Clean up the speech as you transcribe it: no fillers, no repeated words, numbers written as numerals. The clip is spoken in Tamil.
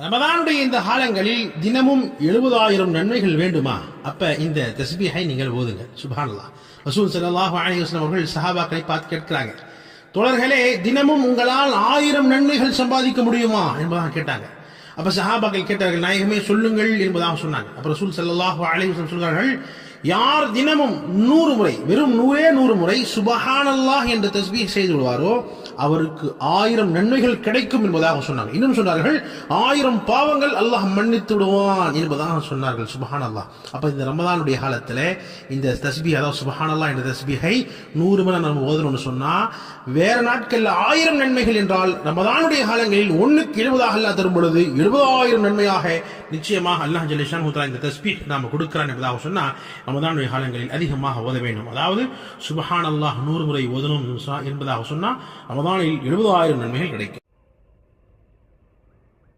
ரமதானுடைய இந்த காலங்களில் தினமும் 70,000 நன்மைகள் வேண்டுமா? அப்ப இந்த தஸ்பீஹை நீங்கள் ஓதுங்க. சுப்ஹானல்லாஹ். ரசூல் ஸல்லல்லாஹு அலைஹி வஸல்லம் அவர்கள் சஹாபாக்களை பார்த்து கேட்கிறாங்க, தோழர்களே, தினமும் உங்களால் 1000 நன்மைகள் சம்பாதிக்க முடியுமா என்பதாக கேட்டாங்க. அப்ப சஹாபாக்கள் கேட்டார்கள், நாயகமே சொல்லுங்கள் என்பதாக சொன்னாங்க. அப்ப ரசூல் ஸல்லல்லாஹு அலைஹி வஸல்லம் சொல்கிறார்கள், யார் தினமும் 100 முறை, வெறும் 100 முறை சுப்ஹானல்லாஹ் என்ற தஸ்பீஹ் செய்து விடுவாரோ அவருக்கு 1000 நன்மைகள் கிடைக்கும் என்பதாக சொன்னாங்க. இன்னும் சொன்னார்கள், 1000 பாவங்கள் அல்லாஹ் மன்னித்து விடுவான் என்பதாக சொன்னார்கள். சுப்ஹானல்லாஹ். அப்ப இந்த ரமதானுடைய காலத்துல இந்த தஸ்பீஹ், அதாவது சுப்ஹானல்லாஹ் என்ற தஸ்பீஹை 100 முறை நம்ம ஓதணும்னு சொன்னா, வேற நாட்கள்ல 1000 நன்மைகள் என்றால் ரமதானுடைய காலங்களில் 1க்கு 70 அல்லாஹ் தரும் பொழுது 70,000 நன்மையாக நிச்சயமாக அல்லாஹ் ஜல்ல ஷானஹு தஆலா இந்த தஸ்பீஹ் நாம கொடுக்கிறான் என்பதாக சொன்னா, ரமதானுடைய காலங்களில் அதிகமாக ஓத வேண்டும். அதாவது சுப்ஹானல்லாஹ் 100 முறை ஓதணும் என்பதாக சொன்னா ரமதானில் 70,000 நன்மைகள் கிடைக்கும்.